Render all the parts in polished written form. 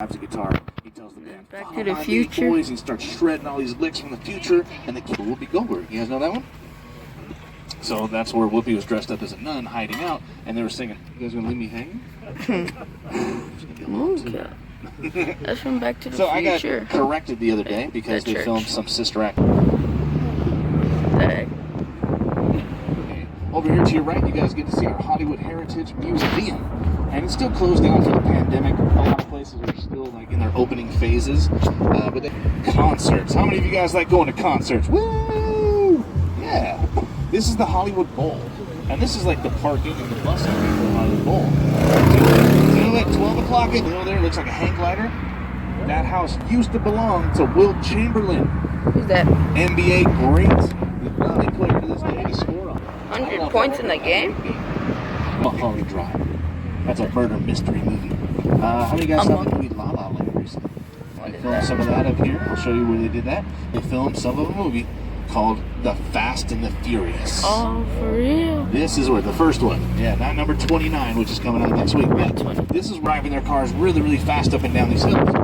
grabs a guitar. He tells the band, Back to the Future. Boys, and he starts shredding all these licks from the future. And the kid, Whoopi Goldberg. You guys know that one? So that's where Whoopi was dressed up as a nun, hiding out, and they were singing, "You guys gonna leave me hanging?" Okay. That's from Back to the So Future. I got corrected the other day because they filmed some sister act. That Okay. Over here to your right, you guys get to see our Hollywood Heritage Museum. And it's still closed down for the pandemic. A lot of places are still like in their opening phases. But they concerts. How many of you guys like going to concerts? Woo! Yeah. This is the Hollywood Bowl. And this is like the parking and the bus area for the Hollywood Bowl. So at 12 o'clock in the middle there, looks like a hang glider. That house used to belong to Wilt Chamberlain. who's that? NBA great. They play to this day to score on. 100 points in the game? Mulholland Drive. That's a murder mystery movie. How many guys saw the movie La La Land recently? They filmed some of that up here. I'll show you where they did that. They filmed some of a movie called The Fast and the Furious. Oh, for real? This is where the first one. Yeah, not number 29, which is coming out next week. Yeah. This is driving their cars really, really fast up and down these hills. A little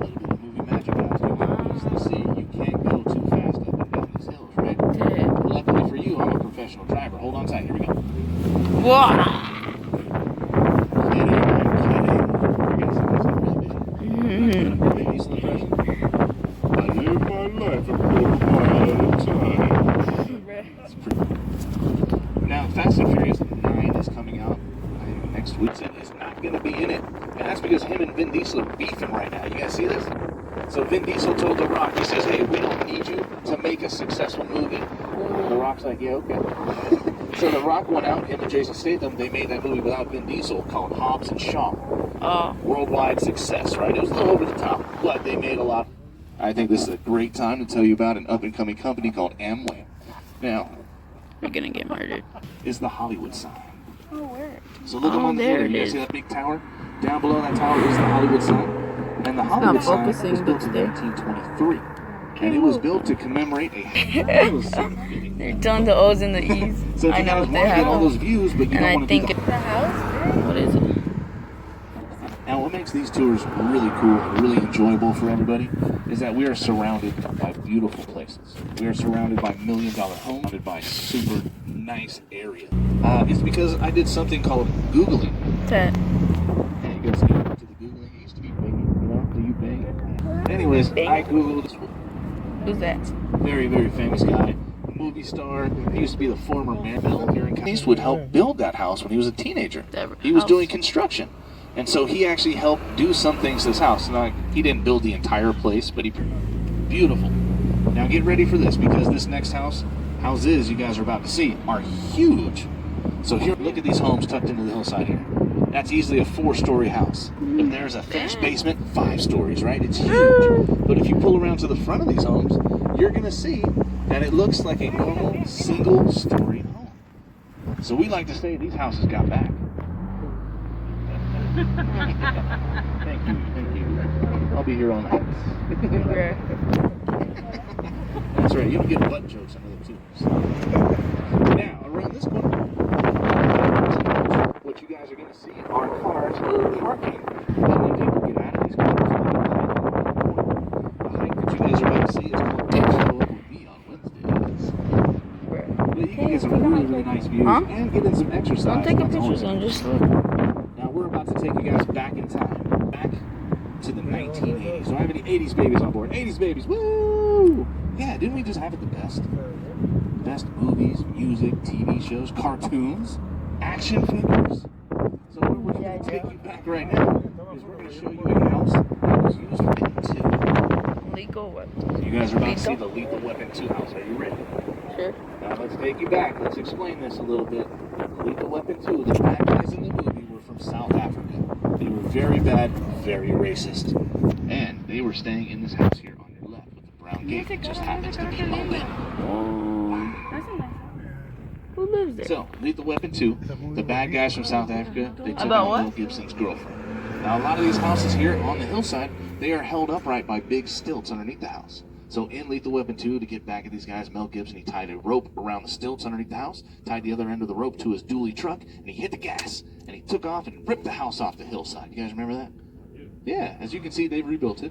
bit of movie magic out here. You can easily see you can't go too fast up and down these hills, right? Yeah. Luckily for you, I'm a professional driver. Hold on tight. Here we go. Wow. Now, Fast and Furious 9 is coming out next week, and is not going to be in it. And that's because him and Vin Diesel are beefing right now. You guys see this? So Vin Diesel told The Rock, he says, "Hey, we don't need you to make a successful movie." The Rock's like, "Yeah, okay." So The Rock went out, him and Jason Statham, they made that movie without Vin Diesel called Hobbs and Shaw. Oh. Worldwide success, right? It was a little over the top, but they made a lot. I think this is a great time to tell you about an up-and-coming company called Amway. Now, You're gonna get murdered. is the Hollywood sign. Oh, where? So look Oh, up on the there hill. it You guys is. see that big tower? Down below that tower is the Hollywood sign. And the Hollywood sign focusing, was built but in still. 1923. And it was built to commemorate a Hollywood. They're done the O's and the E's. So if I you know guys what want they to get all have. those views, but you And don't I want to do think the... what is it? Now, what makes these tours really cool and really enjoyable for everybody is that we are surrounded by beautiful places. We are surrounded by million-dollar homes, surrounded by super nice area. It's because I did something called Googling. That. Hey, you guys get into the Googling? It used to be banging, you know? Do you bang? Anyways, I Googled this Who's that? very, very famous guy, movie star. He used to be the former mayor here in Eastwood, helped build that house when he was a teenager. He was doing construction. And so he actually helped do some things to this house. Now, he didn't build the entire place, but he beautiful. Now get ready for this, because this next houses you guys are about to see are huge. So here, look at these homes tucked into the hillside here. That's easily a 4-story house. If there's a finished basement, 5 stories, right? It's huge. But if you pull around to the front of these homes, you're gonna see that it looks like a normal single-story home. So we like to say these houses got back. Thank you. I'll be here all night. That's right, you don't get butt jokes under the tubes. Now, around this corner, what you guys are going to see are cars parking. And when people get out of these cars, the hike that you guys are about to see is called Show Up With Me on Wednesdays. But you can get some really, really nice views and get in some exercise. I'm taking That's pictures always and just look. Now we're about to take you guys back in time, back to the 1980s. Do I have any 80s babies on board? 80s babies, woo! Yeah, didn't we just have it the best? Best movies, music, TV shows, cartoons, action figures. So where we're going to take you back right now is we're going to show you a house that was used for 2. Legal weapon. You guys are about to see the Lethal Weapon 2 house. Are you ready? Sure. Now let's take you back. Let's explain this a little bit. Lethal Weapon 2, the bad guys in the movie were from South Africa. They were very bad, very racist. And they were staying in this house here on your left with the brown gate. It just happens to be open. Who lives there? So, Lethal Weapon 2, the bad guys from South Africa, they took About out what? Mel Gibson's girlfriend. Now, a lot of these houses here on the hillside, they are held upright by big stilts underneath the house. So in Lethal Weapon 2, to get back at these guys, Mel Gibson, he tied a rope around the stilts underneath the house, tied the other end of the rope to his dually truck, and he hit the gas, and he took off and ripped the house off the hillside. You guys remember that? Yeah, as you can see, they've rebuilt it.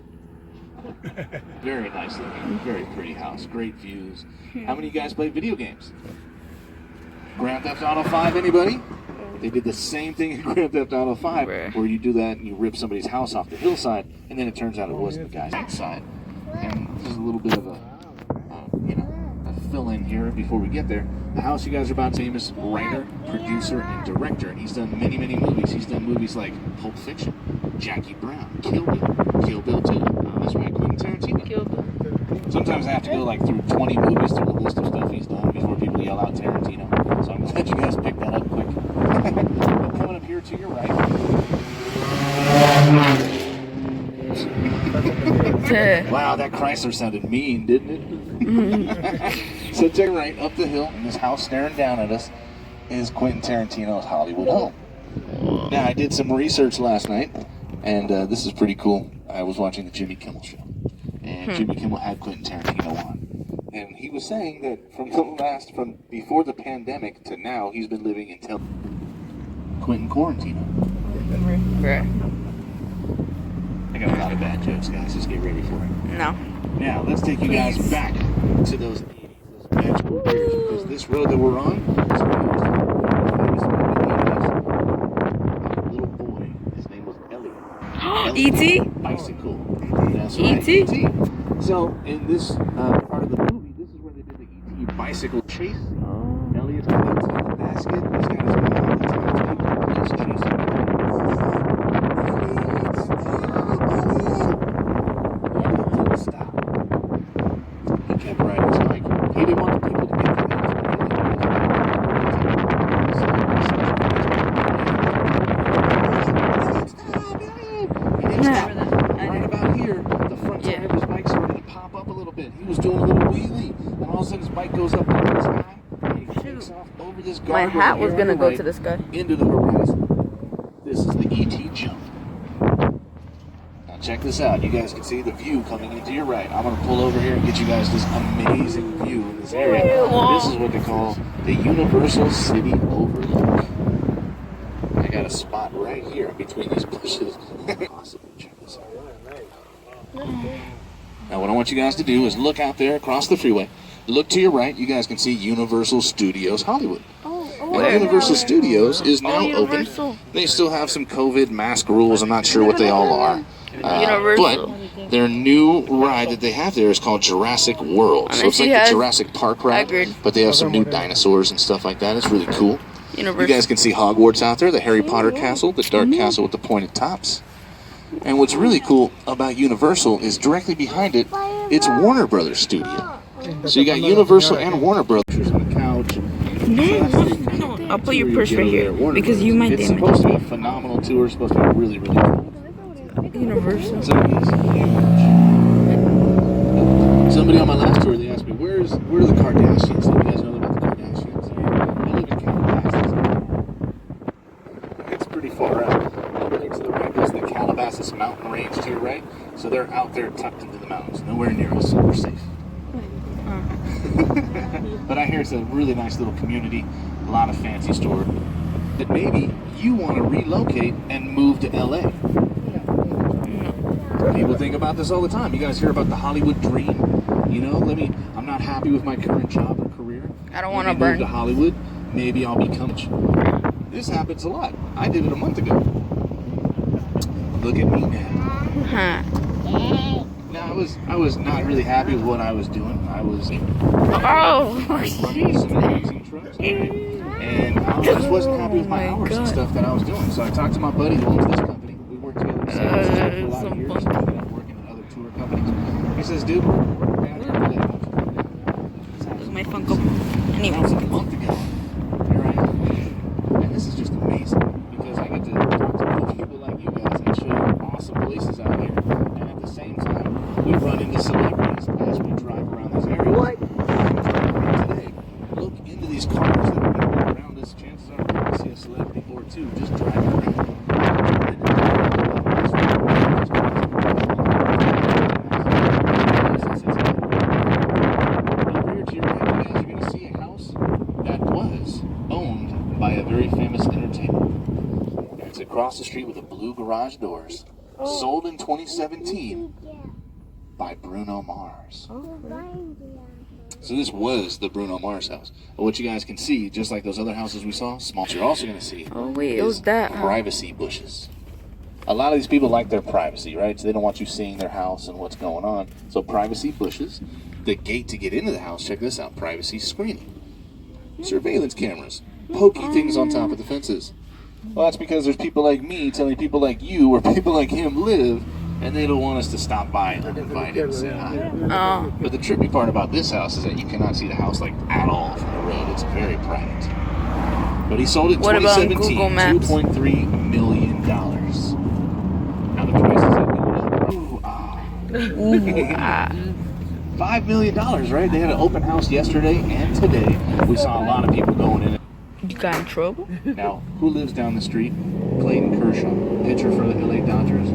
Very nice looking, very pretty house, great views. How many of you guys play video games? Grand Theft Auto 5, anybody? They did the same thing in Grand Theft Auto 5, where you do that and you rip somebody's house off the hillside, and then it turns out it wasn't the guy's outside. And this is a little bit of a fill in here before we get there. The house you guys are about to see, famous writer, producer, and director, and he's done many, many movies. He's done movies like Pulp Fiction, Jackie Brown, Kill Bill 2. That's right, Quentin Tarantino. Kill Bill. Sometimes I have to go like through 20 movies through the list of stuff he's done before people yell out Tarantino. So I'm glad you guys picked that up quick. Well, coming up here to your right. Wow, that Chrysler sounded mean, didn't it? So to your right, up the hill, and this house staring down at us is Quentin Tarantino's Hollywood home. Now, I did some research last night, and this is pretty cool. I was watching the Jimmy Kimmel show, and Jimmy Kimmel had Quentin Tarantino on. And he was saying that from before the pandemic to now, he's been living in Quentin Quarantino. Right. I got a lot of bad jokes, guys. Just get ready for it. No. Now, let's take you guys back to those 80s, those magical years, because this road that we're on is a little boy. His name was Elliot. E.T.? Bicycle. That's right, E.T.? So, in this part of the movie, this is where they did the E.T. bicycle chase. Elliot's got E.T. in the basket. He's got his mom on the top table. He's chasing. Stop. He kept riding his bike. He didn't want the people to get the He didn't stop. Right about here, the front tire of his bike started to pop up a little bit. He was doing a little wheelie, and all of a sudden his bike goes up into the sky, and he takes off over this guardrail. My hat was gonna go to the sky. Into the horizon. This is the E.T. jump. Now check this out. You guys can see the view coming into your right. I'm going to pull over here and get you guys this amazing view in this area. This is what they call the Universal City Overlook. I got a spot right here between these bushes. Awesome. Check this out. Now what I want you guys to do is look out there across the freeway. Look to your right. You guys can see Universal Studios Hollywood. And Universal Studios is now open. They still have some COVID mask rules. I'm not sure what they all are. But their new ride that they have there is called Jurassic World. So it's like the Jurassic Park ride, but they have some new dinosaurs and stuff like that. It's really cool. You guys can see Hogwarts out there, the Harry Potter castle, the dark castle with the pointed tops. And what's really cool about Universal is directly behind it, it's Warner Brothers Studio. So you got Universal and Warner Brothers on the couch. No, I'll put your purse right here because you might damage it. It's supposed to be a phenomenal tour. It's supposed to be really, really cool. Universal. So it's huge. Somebody on my last tour, they asked me, where are the Kardashians? Do you guys know about the Kardashians? They live in Calabasas. It's pretty far out. Over to the right is the Calabasas mountain range to your right. So they're out there tucked into the mountains. Nowhere near us, so we're safe. But I hear it's a really nice little community, a lot of fancy stores. But maybe you want to relocate and move to LA. People think about this all the time. You guys hear about the Hollywood dream? You know, I'm not happy with my current job or career. I don't want to move to Hollywood. Maybe I'll become. This happens a lot. I did it a month ago. Look at me now. Now I was not really happy with what I was doing. I was running some amazing trucks, and I just wasn't happy with my hours and stuff that I was doing. So I talked to my buddy who owns this company. We worked together for a lot of years. I've been working at other tour companies. He says, "Dude, we're down here for that." This is my Funko. That was like a month ago. Here I am, and this is just amazing because I get to talk to cool people like you guys and show you awesome places out here, and at the same time, we run into celebrities as we drive around these areas. What? Today, look into these cars that are going around us. Chances are we're going to see a celebrity or two just driving around. Over here to your right, you guys are going to see a house that was owned by a very famous entertainer. It's across the street with the blue garage doors. sold in 2017 by Bruno Mars. So this was the Bruno Mars house. But what you guys can see, just like those other houses we saw, small. You're also going to see it was that privacy bushes. A lot of these people like their privacy, right? So they don't want you seeing their house and what's going on. So privacy bushes. The gate to get into the house, check this out, privacy screening. Surveillance cameras. Pokey things on top of the fences. Well, that's because there's people like me telling people like you or people like him live, and they don't want us to stop by uninvited and say hi. But the trippy part about this house is that you cannot see the house like at all from the road. It's very private. But he sold it in 2017, $2.3 million. Now the prices have gone up. $5 million, right? They had an open house yesterday and today. We saw a lot of people going in. You got in trouble? Now, who lives down the street? Clayton Kershaw, pitcher for the LA Dodgers.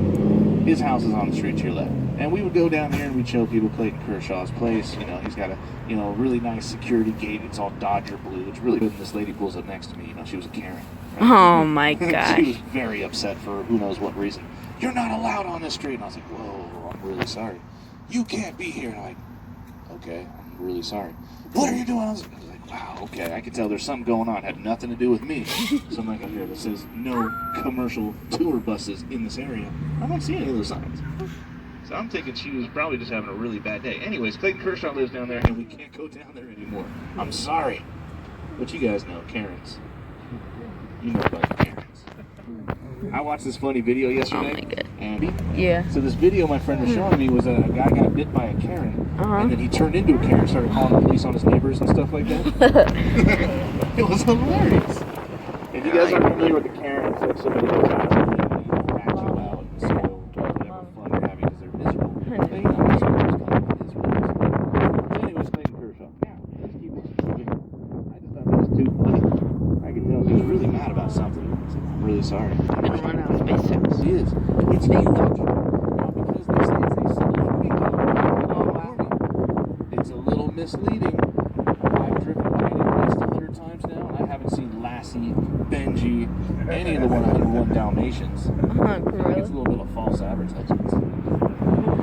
His house is on the street to your left. And we would go down here and we'd show people Clayton Kershaw's place. You know, he's got a, really nice security gate. It's all Dodger blue. It's really good. And this lady pulls up next to me. She was a Karen. Right? Oh, my God. She was very upset for who knows what reason. You're not allowed on this street. And I was like, whoa, I'm really sorry. You can't be here. And I'm like, okay, I'm really sorry. What are you doing? I was like, wow, okay, I can tell there's something going on. Had nothing to do with me. So I'm like, okay, that says no commercial tour buses in this area. I don't see any of those signs. So I'm thinking she was probably just having a really bad day. Anyways, Clayton Kershaw lives down there, and we can't go down there anymore. I'm sorry. But you guys know, Karens. You know about Karens. I watched this funny video yesterday. Oh my God. And yeah. So this video my friend was showing me was a guy got bit by a Karen, and then he turned into a Karen, started calling the police on his neighbors and stuff like that. It was hilarious. If you guys aren't familiar with the Karens, like somebody goes out and they rat you out and spoil whatever fun you're having because they're miserable. They miserable is kind of what it is. So anyways, Clayton Kershaw. Yeah, let's keep it moving. I just thought that was too funny. I could tell he was really mad about something. I'm really sorry. Been run out of space. He is. It's fake though. Because they say it's a little misleading. I've driven by it at least 100 times now, and I haven't seen Lassie, Benji, any of the 101 Dalmatians. I think it's a little bit of false advertisements.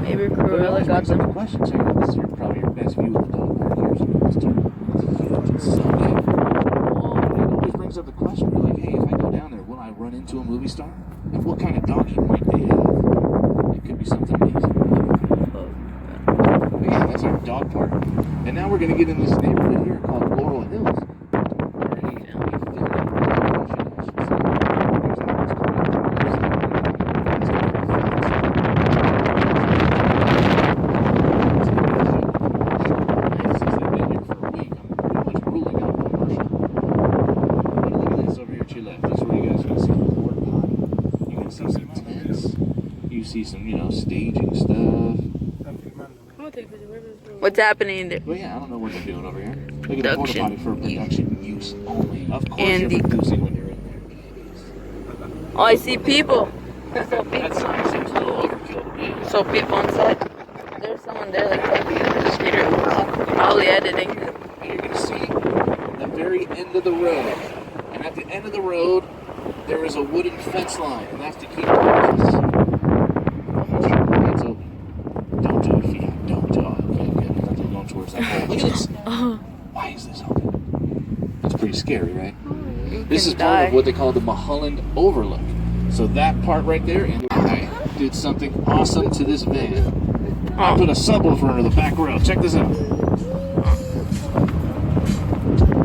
Maybe Cruella got them. The question, check out this is probably your best view of the dog park here. It's so big. It always brings up the question, you're like, hey, if I go down there, will I run into a movie star? And what kind of doggy might they have? It could be something amazing. But yeah, that's our dog park. And now we're going to get in this neighborhood here called Laurel Hills. See some, staging stuff. What's happening there? Well, yeah, I don't know what they're doing over here. Look at the porta potty for production use only. Of course, and you're producing when you're in there. Oh, I see people. That sign seems a little overkill to me. So people on set. There's someone there like typing in the computer, probably editing. And you're gonna see the very end of the road, and at the end of the road, there is a wooden fence line, and that's to keep the horses. Don't do it, Fiat. Don't do it. Okay, good. Don't go towards that hole. Look at this. Why is this open? It's pretty scary, right? This is part of what they call the Mulholland Overlook. So that part right there, and I did something awesome to this van. I put a subwoofer in the back row. Check this out.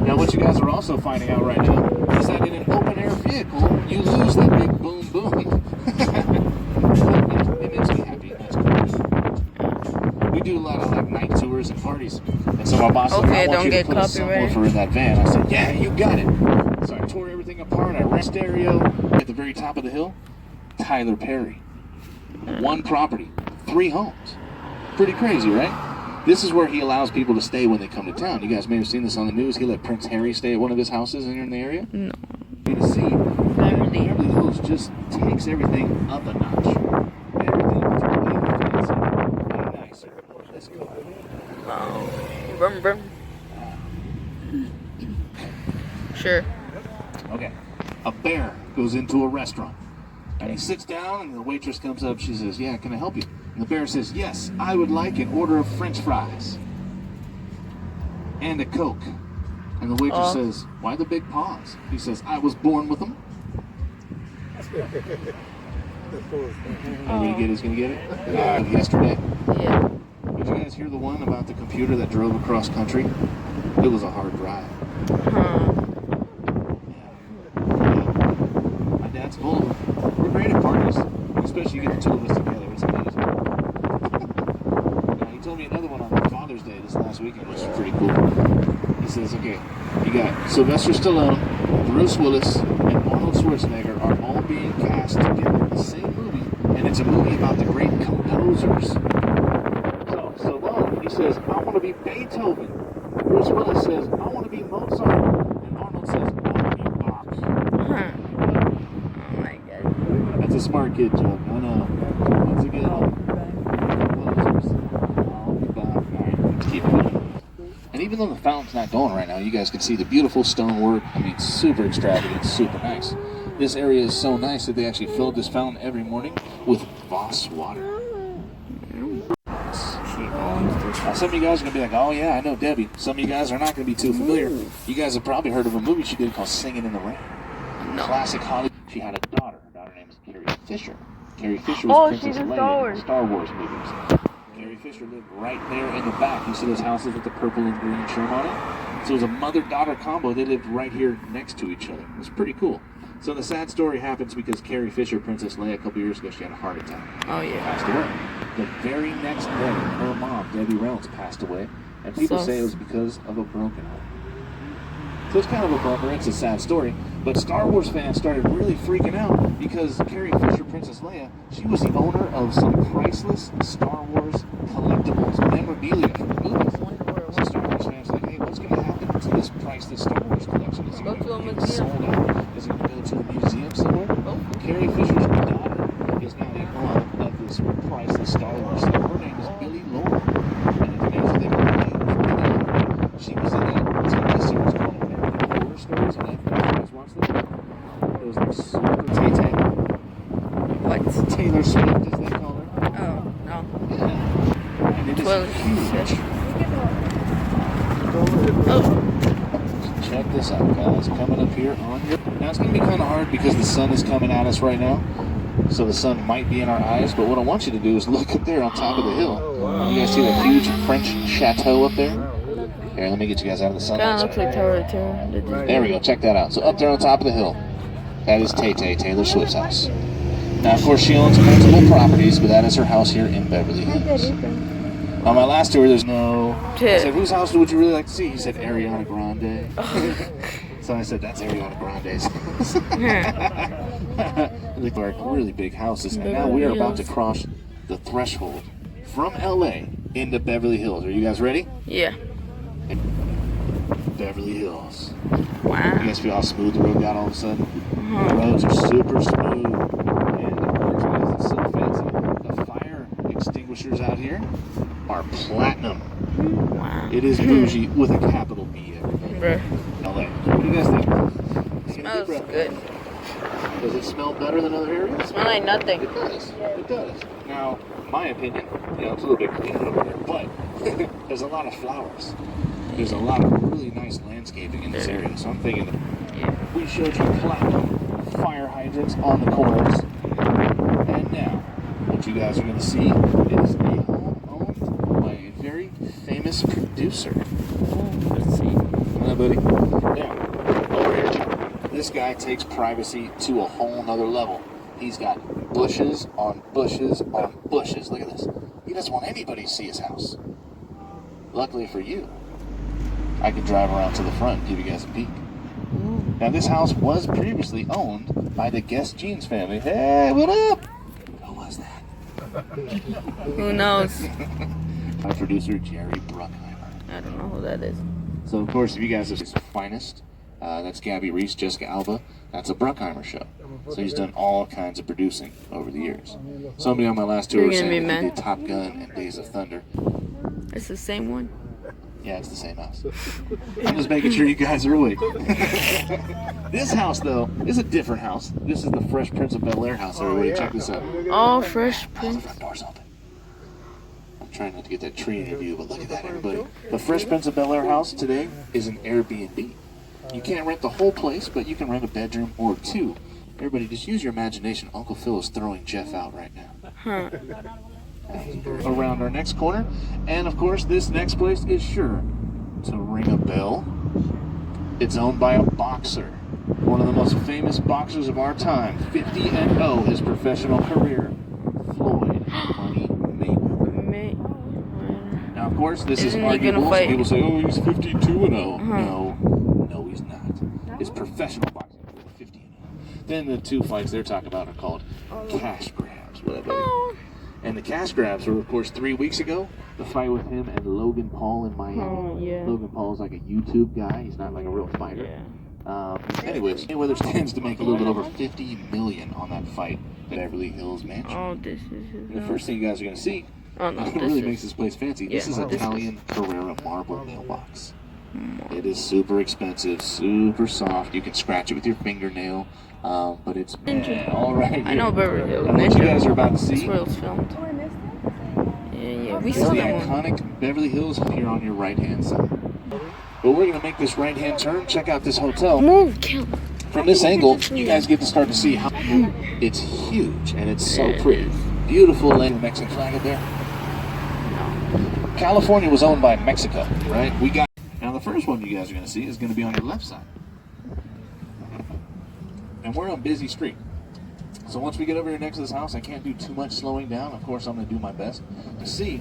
Now, what you guys are also finding out right now is that in an open air vehicle, you lose that big boom boom. It makes me happy. That's cool. We do a lot of night tours and parties, and so my boss said, "I want you to put a subwoofer in that van." I said, "Yeah, you got it." So I tore everything apart. I ran stereo at the very top of the hill. Tyler Perry, one property, 3 homes. Pretty crazy, right? This is where he allows people to stay when they come to town. You guys may have seen this on the news. He let Prince Harry stay at one of his houses in the area. No. You can see Beverly Hills just takes everything up a notch. Everything is way fancy and nicer. Let's go. Brum, brum. Sure. Okay. A bear goes into a restaurant. And He sits down, and the waitress comes up. She says, "Yeah, can I help you?" And the bear says, "Yes, I would like an order of French fries and a Coke." And the waitress says, "Why the big paws?" He says, "I was born with them." He's gonna get it. Yesterday. Yeah. Did you guys hear the one about the computer that drove across country? It was a hard drive. My dad's full of them. We're great at parties, especially you get the two of us together. It's amazing. Now, he told me another one on Father's Day this last weekend, which is pretty cool. He says, "Okay, you got Sylvester Stallone, Bruce Willis, and Arnold Schwarzenegger are all being cast together in the same movie, and it's a movie about the great composers." So Stallone, he says, "I want to be Beethoven." Bruce Willis says, "I want to be Mozart," and Arnold says, "I want to be Bach." Oh my god. That's a smart kid joke. I know. That's a good one. Keep going. And even though the fountain's not going right now, you guys can see the beautiful stonework. I mean, super extravagant, super nice. This area is so nice that they actually filled this fountain every morning with Voss water. Now, some of you guys are going to be like, "Oh yeah, I know Debbie." Some of you guys are not going to be too familiar. You guys have probably heard of a movie she did called Singing in the Rain. Classic Hollywood. She had a daughter. Her daughter name is Carrie Fisher. Carrie Fisher was Princess Leia in Star Wars movies. Carrie Fisher lived right there in the back. You see those houses with the purple and green trim on it? So it was a mother-daughter combo. They lived right here next to each other. It was pretty cool. So the sad story happens because Carrie Fisher, Princess Leia, a couple years ago, she had a heart attack. Oh yeah. Passed away. The very next day, her mom, Debbie Reynolds, passed away. And people say it was because of a broken heart. So it's kind of a bummer. It's a sad story. But Star Wars fans started really freaking out because Carrie Fisher, Princess Leia, she was the owner of some priceless Star Wars collectibles, memorabilia from the movies. So Star Wars fans are like, "Hey, what's going to happen to this priceless Star Wars collection? Is it going to get sold out? Is it going to go to a museum somewhere?" Carrie Fisher's daughter is now the owner of this priceless Star Wars stuff. Her name is Billy Lord. And the amazing thing about her name is Billy Lord. She was in that TV series called American Horror Stories. And you guys watch them? It was like super Tay-Tay. What? Taylor Swift, as they call her. Oh, no. Yeah. And it is huge. Check this out, guys. Coming up here on your... Now, it's going to be kind of hard because the sun is coming at us right now. So the sun might be in our eyes. But what I want you to do is look up there on top of the hill. You guys see that huge French chateau up there? Here, let me get you guys out of the sun. Kind of looks like Tower of Terror. There we go. Check that out. So up there on top of the hill, that is Tay-Tay, Taylor Swift's house. Now, of course, she owns multiple properties, but that is her house here in Beverly Hills. On my last tour, there's no... I said, "Whose house would you really like to see?" He said, "Ariana Grande." So I said, "That's Ariana Grande's house." They look like really big houses. And now we are about to cross the threshold from LA into Beverly Hills. Are you guys ready? Yeah. Beverly Hills. Wow. You guys feel how smooth the road got all of a sudden? The roads are super smooth. And of course, because it's so fancy, the fire extinguishers out here are platinum. Wow. It is bougie with a capital B. Everything. LA. What do you guys think? Smells good. Does it smell better than other areas? Smells like nothing. It does. It does. Now, my opinion, it's a little bit cleaner over here, but there's a lot of flowers. There's a lot of really nice landscaping in this area, so I'm thinking we showed you platinum fire hydrants on the corners, and now what you guys are going to see is a home owned by a very famous producer. Let's see. Hi, buddy. Now, over here, this guy takes privacy to a whole nother level. He's got bushes on bushes on bushes. Look at this. He doesn't want anybody to see his house. Luckily for you, I could drive around to the front and give you guys a peek. Now, this house was previously owned by the Guest Jeans family. Hey, what up? Who was that? Who knows? My producer, Jerry Bruckheimer. I don't know who that is. So, of course, if you guys have his finest, that's Gabby Reese, Jessica Alba. That's a Bruckheimer show. So he's done all kinds of producing over the years. Somebody on my last tour was saying he did Top Gun and Days of Thunder. It's the same one? Yeah, it's the same house. I'm just making sure you guys are awake. This house, though, is a different house. This is the Fresh Prince of Bel-Air house, everybody. Check this out. Oh, Fresh Oh, the Prince. front door's open. I'm trying not to get that tree in your view, but look at that, everybody. The Fresh Prince of Bel-Air house today is an Airbnb. You can't rent the whole place, but you can rent a bedroom or two. Everybody, just use your imagination. Uncle Phil is throwing Jeff out right now. Around our next corner. And, of course, this next place is sure to ring a bell. It's owned by a boxer. One of the most famous boxers of our time. 50-0 his professional career. Floyd Money Mayweather. Now, of course, this is Isn't he gonna arguable. fight? People say, oh, he's 52-0. No, he's not. His professional boxing career, 50-0. Then the two fights they're talking about are called cash grabs. What up, buddy? And the cash grabs were, of course, 3 weeks ago. The fight with him and Logan Paul in Miami. Oh, yeah. Logan Paul is like a YouTube guy. He's not like a real fighter. Anyways, Mayweather stands to make a little bit over $50 million on that fight at Beverly Hills Mansion. Oh, this is his And the house. first thing you guys are going to see, Oh, no, it this really is... makes this place fancy. This is Yeah, this Italian Carrera marble mailbox. It is super expensive, super soft. You can scratch it with your fingernail, but it's all right. I know Beverly Hills. And what you guys are about to That's see where it was filmed. Yeah, we is saw the that one. iconic Beverly Hills here on your right-hand side. But we're going to make this right-hand turn. Check out this hotel. Move, kill. From this angle, you guys get to start to see how it's huge and it's so pretty. Beautiful land. Mexican flag up there. California was owned by Mexico, right? We got. Now the first one you guys are going to see is going to be on your left side, and we're on busy street. So once we get over here next to this house, I can't do too much slowing down. Of course, I'm going to do my best to see.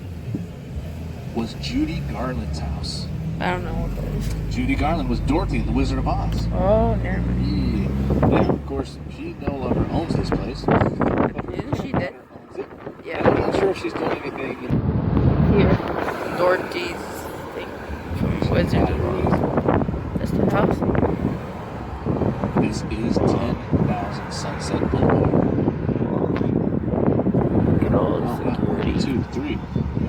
Was Judy Garland's house. I don't know what that is. Judy Garland was Dorothy in The Wizard of Oz. Oh, never mind. Yeah, of course, she no longer owns this place. Isn't she dead? Owns it. Yeah. I'm not sure if she's doing anything. Here. Dorothy's thing from Wizard of Oz. That's the house. This is 10,000 Sunset Boulevard. Look at all the Oh, security. 1, 2, 3.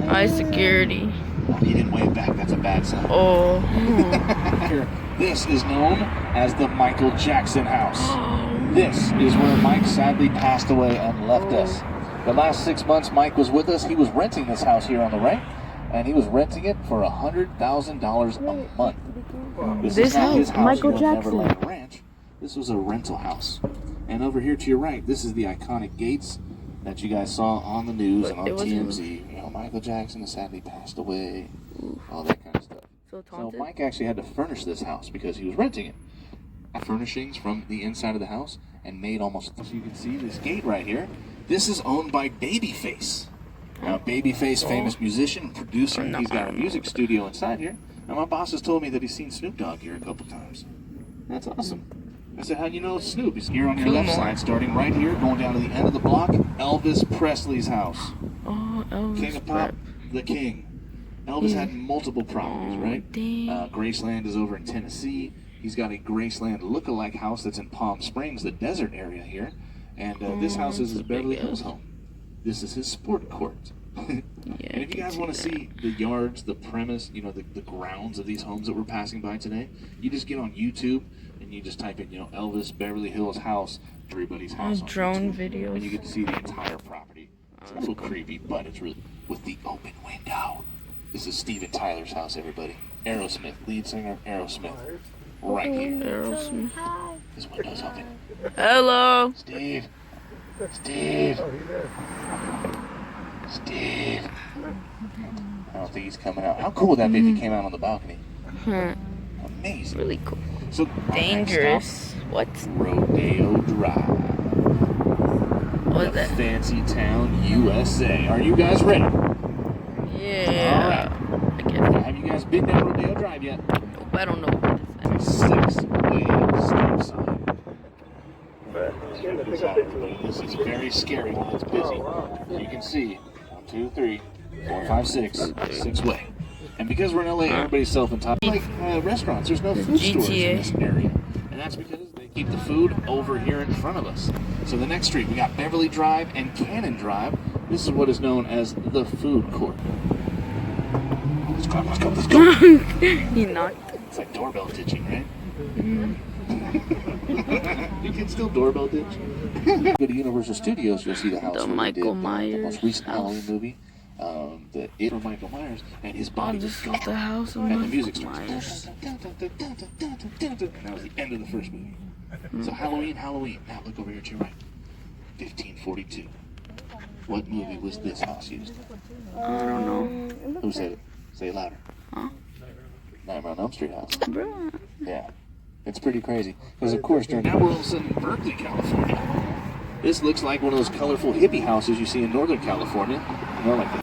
High security. Oh, he didn't wave back. That's a bad sign. Oh. Here, this is known as the Michael Jackson house. This is where Mike sadly passed away and left us. The last 6 months Mike was with us, he was renting this house here on the right, and he was renting it for $100,000 a month. This is not his house Michael here on Jackson. Neverland Ranch. This was a rental house. And over here to your right, this is the iconic gates that you guys saw on the news and on It wasn't- TMZ. You know, Michael Jackson has sadly passed away, all that kind of stuff. So So taunted? Mike actually had to furnish this house because he was renting it. Furnishings from the inside of the house and made almost. So you can see this gate right here. This is owned by Babyface. Now Babyface, famous musician, producer, he's got a music studio inside here. And my boss has told me that he's seen Snoop Dogg here a couple times. That's awesome. I said, how'd you know it's Snoop? He's here on your left side, starting right here, going down to the end of the block. Elvis Presley's house. Oh, Elvis. King of Pop, the King. Elvis had multiple properties, right? Dang. Graceland is over in Tennessee. He's got a Graceland look-alike house that's in Palm Springs, the desert area here. And this house is his Beverly Hills home. This is his sport court. And if you guys want to see the yards, the premise, you know, the grounds of these homes that we're passing by today, you just get on YouTube and you just type in, you know, Elvis Beverly Hills house, everybody's house on Drone YouTube, videos. and you get to see the entire property. It's a little creepy, but it's really with the open window. This is Steven Tyler's house, everybody. Aerosmith, lead singer of Aerosmith, right here. Aerosmith. His window's open. Hello. Steve. Steve. Steve. I don't think he's coming out. How cool would that be if he came out on the balcony? Amazing. Really cool. So Dangerous. What? Rodeo Drive. What is The that? Fancy Town, USA. Are you guys ready? Yeah. I guess. Have you guys been down Rodeo Drive yet? Nope, I don't know what this is. 6-way stop sign. Check this out, everybody. This is very scary when it's busy. You can see 1, 2, 3, 4, 5, 6, 6-way. And because we're in LA, everybody's self-entitled. Like restaurants, there's no food stores in this area. And that's because they keep the food over here in front of us. So the next street, we got Beverly Drive and Cannon Drive. This is what is known as the food court. Let's go, let's go, let's go. He knocked. It's like doorbell ditching, right? You can still doorbell ditch. Go to Universal Studios, you'll see the house. The where they Michael did, Myers the most recent house. Halloween movie. The It from Michael Myers, and his Oh, body this was is the house of and the Michael music starts. Myers. And that was the end of the first movie. So Halloween. Now look over here to your right. 1542. What movie was this house used? I don't know. Who said it? Say it louder. Huh? Nightmare on Elm Street house. Bro. Yeah. It's pretty crazy. Because, of course, now we're all of a sudden in Berkeley, California. This looks like one of those colorful hippie houses you see in Northern California. You know, like